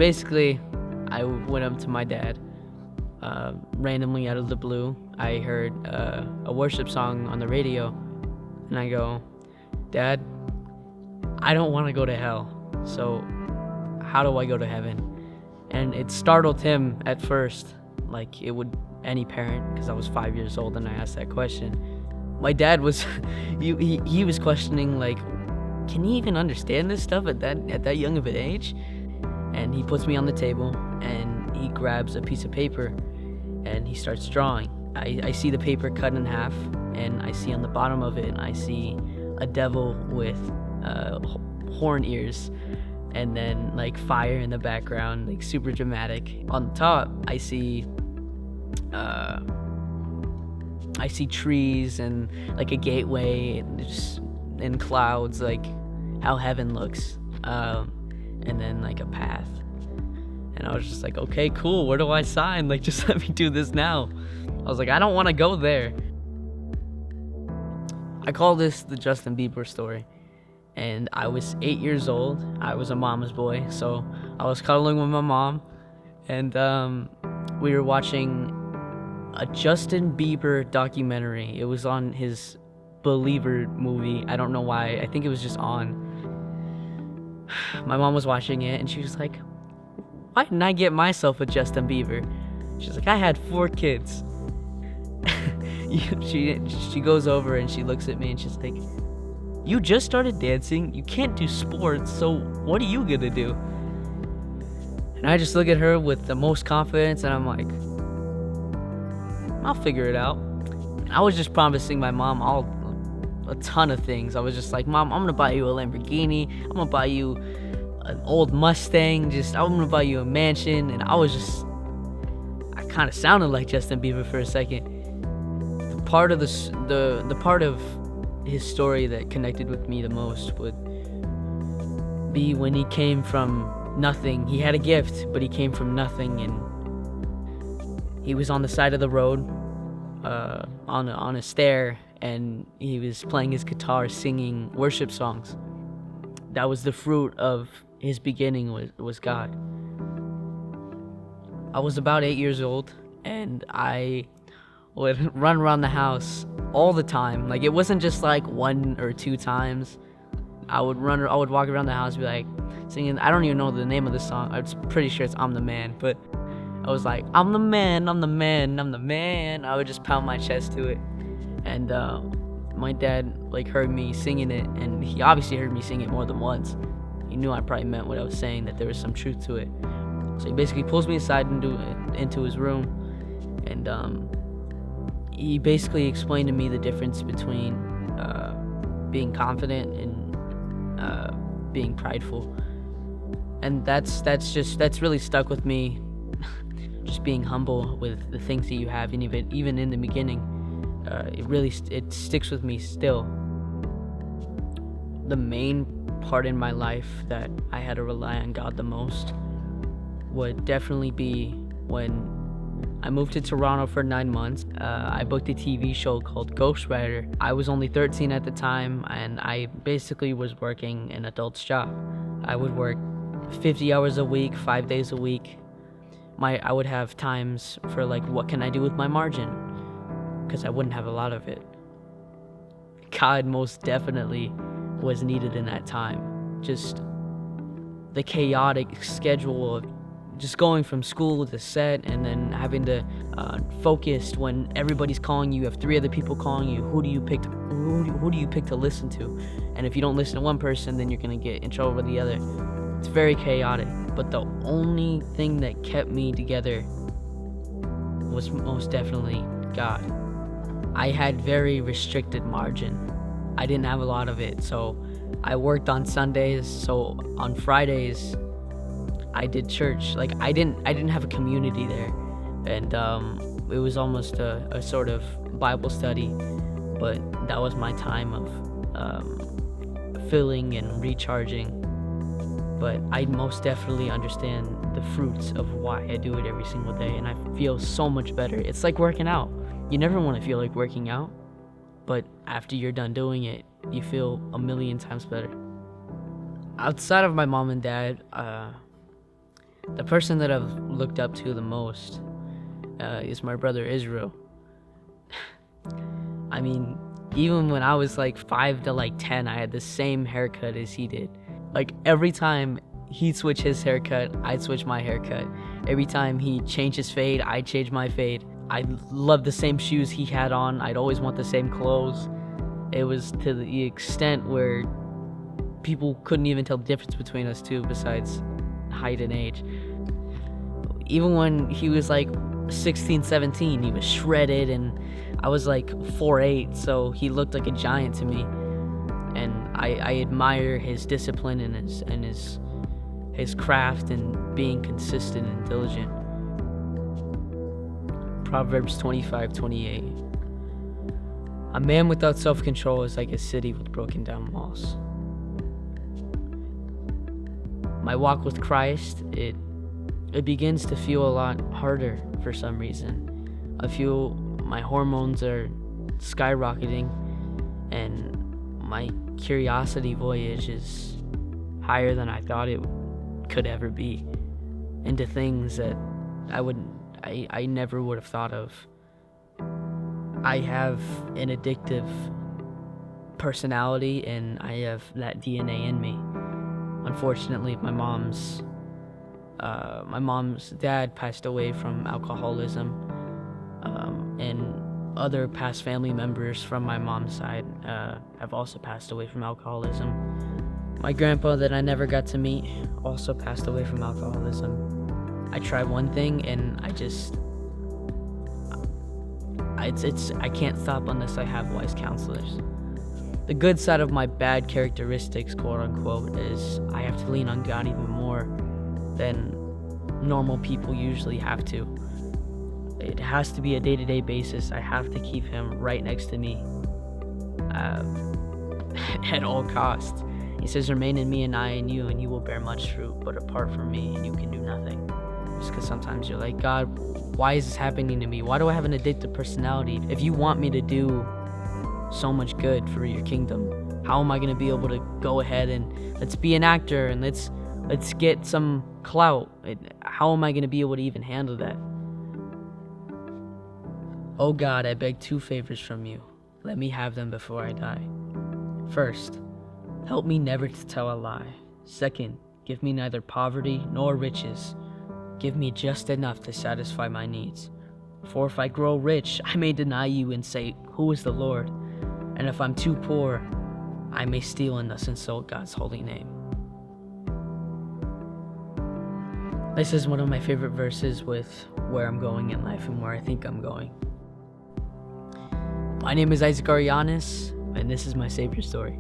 basically, I went up to my dad, randomly out of the blue. I heard a worship song on the radio, and I go, Dad, I don't want to go to hell, so how do I go to heaven? And it startled him at first, like it would any parent, because I was 5 years old and I asked that question. My dad was, he was questioning, like, can he even understand this stuff at that young of an age? And he puts me on the table and he grabs a piece of paper and he starts drawing. I see the paper cut in half, and I see on the bottom of it, I see a devil with horn ears, and then like fire in the background, like super dramatic. On the top, I see trees and like a gateway and clouds, like how heaven looks, and then like a path. And I was just like, okay, cool, where do I sign? Like, just let me do this now. I was like, I don't want to go there. I call this the Justin Bieber story. And I was 8 years old. I was a mama's boy, so I was cuddling with my mom, and we were watching a Justin Bieber documentary. It was on his Believer movie. I don't know why. I think it was just on. My mom was watching it, and she was like, why didn't I get myself a Justin Bieber? She's like, I had 4 kids. She goes over and she looks at me and she's like, you just started dancing, you can't do sports, so what are you gonna do? And I just look at her with the most confidence, and I'm like, I'll figure it out. And I was just promising my mom a ton of things. I was just like, Mom, I'm gonna buy you a Lamborghini, I'm gonna buy you an old Mustang, I'm gonna buy you a mansion. And I kind of sounded like Justin Bieber for a second. The part of his story that connected with me the most would be when he came from nothing. He had a gift, but he came from nothing, and he was on the side of the road, on a stair, and he was playing his guitar, singing worship songs. That was the fruit of his beginning, was God. I was about 8 years old, and I would run around the house all the time. Like, it wasn't just like 1 or 2 times. I would walk around the house, be like singing. I don't even know the name of the song. I'm pretty sure it's "I'm the Man," but I was like, "I'm the man, I'm the man, I'm the man." I would just pound my chest to it, and my dad like heard me singing it, and he obviously heard me sing it more than once. He knew I probably meant what I was saying, that there was some truth to it. So he basically pulls me aside into his room, and he basically explained to me the difference between being confident and being prideful. And that's really stuck with me. Just being humble with the things that you have, and even in the beginning, it sticks with me still. The main part in my life that I had to rely on God the most would definitely be when I moved to Toronto for 9 months. I booked a TV show called Ghost Rider. I was only 13 at the time, and I basically was working an adult's job. I would work 50 hours a week, 5 days a week. I would have times for like, what can I do with my margin? Because I wouldn't have a lot of it. God most definitely was needed in that time. Just the chaotic schedule of just going from school to set, and then having to focus when everybody's calling you. You have 3 other people calling you. Who do you pick to listen to? And if you don't listen to one person, then you're gonna get in trouble with the other. It's very chaotic. But the only thing that kept me together was most definitely God. I had very restricted margin. I didn't have a lot of it, so I worked on Sundays. So on Fridays, I did church. Like, I didn't have a community there, and it was almost a sort of Bible study, but that was my time of filling and recharging. But I most definitely understand the fruits of why I do it every single day, and I feel so much better. It's like working out. You never want to feel like working out, but after you're done doing it, you feel a million times better. Outside of my mom and dad, The person that I've looked up to the most is my brother Israel. I mean, even when I was like 5 to like 10, I had the same haircut as he did. Like every time he'd switch his haircut, I'd switch my haircut. Every time he changed his fade, I'd change my fade. I loved the same shoes he had on. I'd always want the same clothes. It was to the extent where people couldn't even tell the difference between us two besides height and age. Even when he was like 16, 17, he was shredded, and I was like 4'8", so he looked like a giant to me. And I admire his discipline and his craft and being consistent and diligent. Proverbs 25:28. A man without self-control is like a city with broken down walls. My walk with Christ, it begins to feel a lot harder for some reason. I feel my hormones are skyrocketing, and my curiosity voyage is higher than I thought it could ever be, into things that I never would have thought of. I have an addictive personality, and I have that DNA in me. Unfortunately, my mom's dad passed away from alcoholism, and other past family members from my mom's side have also passed away from alcoholism. My grandpa that I never got to meet also passed away from alcoholism. I tried one thing and I can't stop unless I have wise counselors. The good side of my bad characteristics, quote unquote, is I have to lean on God even more than normal people usually have to. It has to be a day-to-day basis. I have to keep him right next to me at all costs. He says, remain in me and I in you, and you will bear much fruit, but apart from me, and you can do nothing. Just because sometimes you're like, God, why is this happening to me? Why do I have an addictive personality? If you want me to do so much good for your kingdom, how am I going to be able to go ahead and let's be an actor and let's get some clout? How am I going to be able to even handle that? Oh God, I beg 2 favors from you. Let me have them before I die. First, help me never to tell a lie. Second, give me neither poverty nor riches. Give me just enough to satisfy my needs. For if I grow rich, I may deny you and say, who is the Lord? And if I'm too poor, I may steal and thus insult God's holy name. This is one of my favorite verses with where I'm going in life and where I think I'm going. My name is Arellanes, and this is my Savior story.